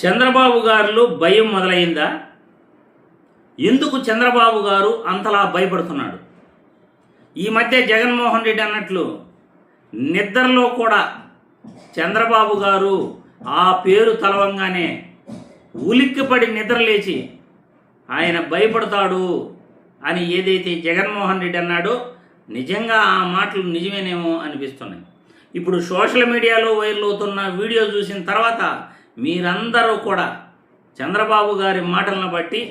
చంద్రబాబు గారిలో భయం మొదలైందా? ఎందుకు చంద్రబాబు గారు అంతలా భయపడుతున్నాడు? ఈ మధ్య జగన్మోహన్ రెడ్డి అన్నట్లు నిద్రలో కూడా చంద్రబాబు గారు ఆ పేరు తలవంగానే ఉలిక్కిపడి నిద్రలేచి ఆయన భయపడతాడు అని ఏదైతే జగన్మోహన్ రెడ్డి అన్నాడో నిజంగా ఆ మాటలు నిజమేనేమో అనిపిస్తున్నాయి. ఇప్పుడు సోషల్ మీడియాలో వైరల్ అవుతున్న వీడియో చూసిన తర్వాత మీరందరూ కూడా చంద్రబాబు గారి మాటలను బట్టి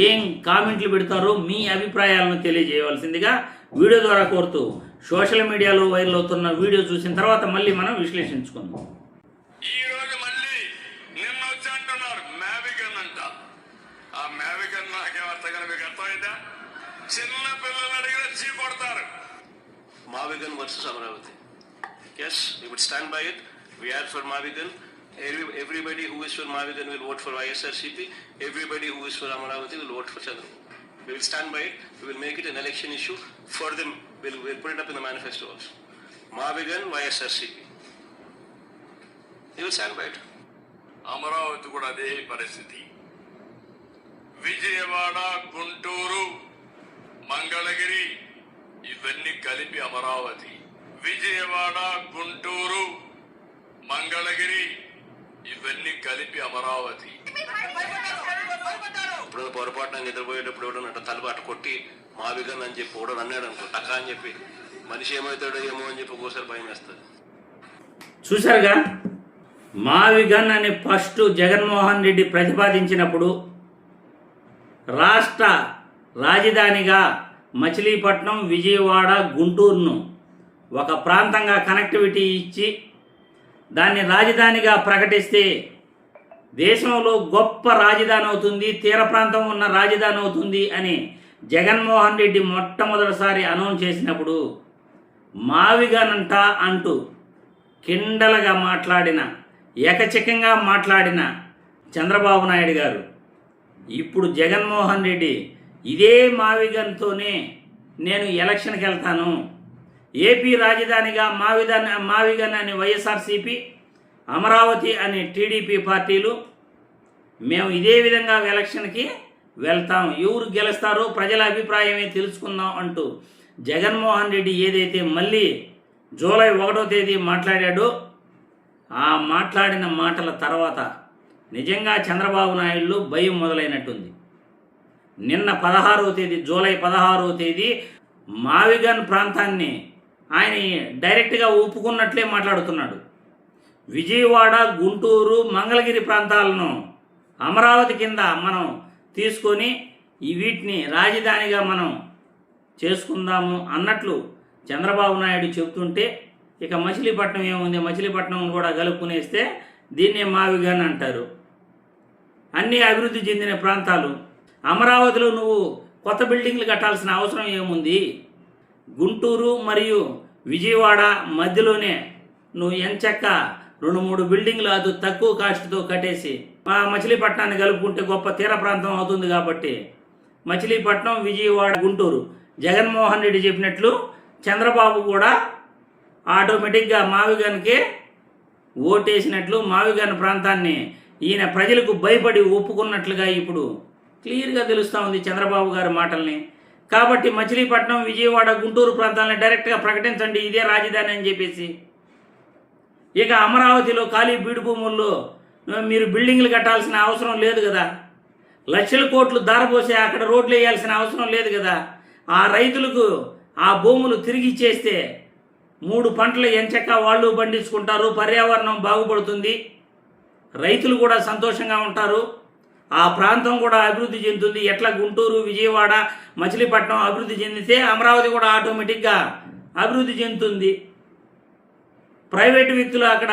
ఏం కామెంట్లు పెడతారో మీ అభిప్రాయాలను తెలియజేయవలసిందిగా వీడియో ద్వారా కోరుతూ సోషల్ మీడియాలో వైరల్ అవుతున్న వీడియో చూసిన తర్వాత మళ్ళీ మనం విశ్లేషించుకుందాం. ఈరోజు మళ్ళీ నిన్న వచ్చి అంటున్నారు మ్యావిగన్ అంట. ఆ మ్యావిగన్ నాకేమర్థం మీకు అర్థమైందా? చిన్న పిల్లలు అడిగిన చీ కొడతారు. Mavigan versus Amaravati. Yes, we would stand by it. We are for Mavigan. Everybody who is for Mavigan will vote for ISRCP. Everybody who is for Amaravati will vote for Chandrababu. We will stand by it. We will make it an election issue for them. We'll put it up in the manifesto also. Mavigan, ISRCP. We will stand by it. Amaravati కూడా అదే పరిస్థితి. విజయవాడ, గుంటూరు, మంగళగిరి ఇవన్నీ కలిపి అమరావతి. విజయవాడ, గుంటూరు, మంగళగిరి ఇవన్నీ కలిపి అమరావతి. ఇప్పుడు పొరపాటున నిద్రపోయేటప్పుడు ఎవడో తలపు అట్ట కొట్టి మావిగన్ అని చెప్పి ఓడని అన్నాడు అనుకో, టకా అని చెప్పి మనిషి ఏమవుతాడో ఏమో అని చెప్పి ఒకసారి భయం వేస్తుంది. చూశారుగా, మావిగన్ అని ఫస్ట్ జగన్మోహన్ రెడ్డి ప్రతిపాదించినప్పుడు రాష్ట్ర రాజధానిగా మచిలీపట్నం, విజయవాడ, గుంటూరును ఒక ప్రాంతంగా కనెక్టివిటీ ఇచ్చి దాన్ని రాజధానిగా ప్రకటిస్తే దేశంలో గొప్ప రాజధాని అవుతుంది, తీర ప్రాంతం ఉన్న రాజధాని అవుతుంది అని జగన్మోహన్ రెడ్డి మొట్టమొదటిసారి అనౌన్స్ చేసినప్పుడు మావిగనంట అంటూ కిండలగా మాట్లాడిన, ఏకచకంగా మాట్లాడిన చంద్రబాబు నాయుడు గారు ఇప్పుడు జగన్మోహన్ రెడ్డి ఇదే మావిగన్తోనే నేను ఎలక్షన్కి వెళ్తాను, ఏపీ రాజధానిగా మావిగన్ అని వైఎస్ఆర్సీపీ, అమరావతి అని టీడీపీ పార్టీలు మేము ఇదే విధంగా ఎలక్షన్కి వెళ్తాం, ఎవరు గెలుస్తారో ప్రజల అభిప్రాయమే తెలుసుకుందాం అంటూ జగన్మోహన్ రెడ్డి ఏదైతే మళ్ళీ జూలై 1వ తేదీ మాట్లాడాడో ఆ మాట్లాడిన మాటల తర్వాత నిజంగా చంద్రబాబు నాయుడులో భయం మొదలైనట్టుంది. నిన్న 16వ తేదీ, జూలై 16వ తేదీ మావిగన్ ప్రాంతాన్ని ఆయన డైరెక్ట్గా ఒప్పుకున్నట్లే మాట్లాడుతున్నాడు. విజయవాడ, గుంటూరు, మంగళగిరి ప్రాంతాలను అమరావతి కింద మనం తీసుకొని వీటిని రాజధానిగా మనం చేసుకుందాము అన్నట్లు చంద్రబాబు నాయుడు చెబుతుంటే ఇక మచిలీపట్నం ఏముంది, మచిలీపట్నం కూడా కలుపుకునేస్తే దీన్నే మావిగన్ అంటారు. అన్నీ అభివృద్ధి చెందిన ప్రాంతాలు. అమరావతిలో నువ్వు కొత్త బిల్డింగ్లు కట్టాల్సిన అవసరం ఏముంది? గుంటూరు మరియు విజయవాడ మధ్యలోనే నువ్వు ఎంచక్క 2-3 బిల్డింగ్లు అది తక్కువ కాస్ట్తో కట్టేసి మచిలీపట్నాన్ని కలుపుకుంటే గొప్ప తీర ప్రాంతం అవుతుంది. కాబట్టి మచిలీపట్నం, విజయవాడ, గుంటూరు జగన్మోహన్ రెడ్డి చెప్పినట్లు చంద్రబాబు కూడా ఆటోమేటిక్గా మావిగన్కే ఓటేసినట్లు, మావిగన్ ప్రాంతాన్ని ఈయన ప్రజలకు భయపడి ఒప్పుకున్నట్లుగా ఇప్పుడు క్లియర్గా తెలుస్తూ ఉంది చంద్రబాబు గారి మాటల్ని. కాబట్టి మచిలీపట్నం, విజయవాడ, గుంటూరు ప్రాంతాలని డైరెక్ట్గా ప్రకటించండి ఇదే రాజధాని అని చెప్పేసి. ఇక అమరావతిలో ఖాళీ బీడు భూముల్లో మీరు బిల్డింగ్లు కట్టాల్సిన అవసరం లేదు కదా, లక్షల కోట్లు దారపోసి అక్కడ రోడ్లు వేయాల్సిన అవసరం లేదు కదా. ఆ రైతులకు ఆ భూములు తిరిగి ఇచ్చేస్తే 3 పంటలు ఎంచక్క వాళ్ళు పండించుకుంటారు, పర్యావరణం బాగుపడుతుంది, రైతులు కూడా సంతోషంగా ఉంటారు, ఆ ప్రాంతం కూడా అభివృద్ధి చెందుతుంది. ఎట్లా గుంటూరు, విజయవాడ, మచిలీపట్నం అభివృద్ధి చెందితే అమరావతి కూడా ఆటోమేటిక్గా అభివృద్ధి చెందుతుంది. ప్రైవేటు వ్యక్తులు అక్కడ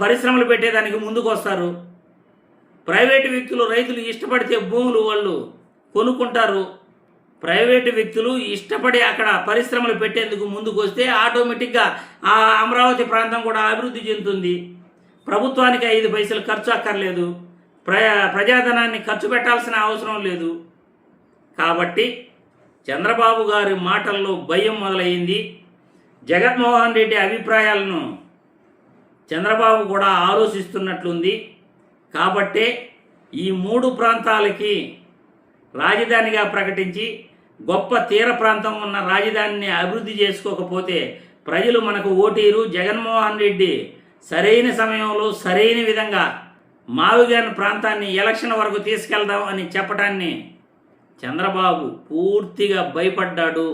పరిశ్రమలు పెట్టేదానికి ముందుకు వస్తారు. ప్రైవేటు వ్యక్తులు, రైతులు ఇష్టపడితే భూములు వాళ్ళు కొనుక్కుంటారు. ప్రైవేటు వ్యక్తులు ఇష్టపడి అక్కడ పరిశ్రమలు పెట్టేందుకు ముందుకు వస్తే ఆటోమేటిక్గా ఆ అమరావతి ప్రాంతం కూడా అభివృద్ధి చెందుతుంది. ప్రభుత్వానికి 5 పైసలు ఖర్చు అక్కర్లేదు, ప్రజాధనాన్ని ఖర్చు పెట్టాల్సిన అవసరం లేదు. కాబట్టి చంద్రబాబు గారి మాటల్లో భయం మొదలైంది. జగన్మోహన్ రెడ్డి అభిప్రాయాలను చంద్రబాబు కూడా ఆలోచిస్తున్నట్లుంది. కాబట్టే ఈ 3 ప్రాంతాలకి రాజధానిగా ప్రకటించి గొప్ప తీర ప్రాంతం ఉన్న రాజధానిని అభివృద్ధి చేసుకోకపోతే ప్రజలు మనకు ఓటీరు. జగన్మోహన్ రెడ్డి సరైన సమయంలో సరైన విధంగా మావిగన్ ప్రాంతాన్ని ఎలక్షన్ వరకు తీసుకెళ్దాం అని చెప్పడాన్ని చంద్రబాబు పూర్తిగా భయపడ్డాడు.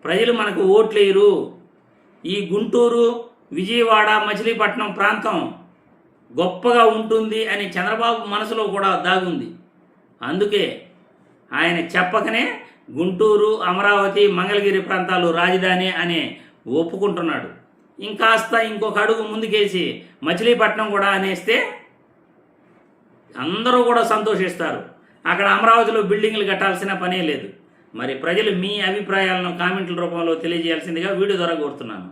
ప్రజలు మనకు ఓట్లేరు. ఈ గుంటూరు, విజయవాడ, మచిలీపట్నం ప్రాంతం గొప్పగా ఉంటుంది అని చంద్రబాబు మనసులో కూడా దాగుంది. అందుకే ఆయన చెప్పకనే గుంటూరు, అమరావతి, మంగళగిరి ప్రాంతాలు రాజధాని అని ఒప్పుకుంటున్నాడు. ఇంకాస్త ఇంకొక అడుగు ముందుకేసి మచిలీపట్నం కూడా అనేస్తే అందరూ కూడా సంతోషిస్తారు. అక్కడ అమరావతిలో బిల్డింగ్లు కట్టాల్సిన పనే లేదు. మరి ప్రజలు మీ అభిప్రాయాలను కామెంట్ల రూపంలో తెలియజేయాల్సిందిగా వీడియో ద్వారా కోరుతున్నాను.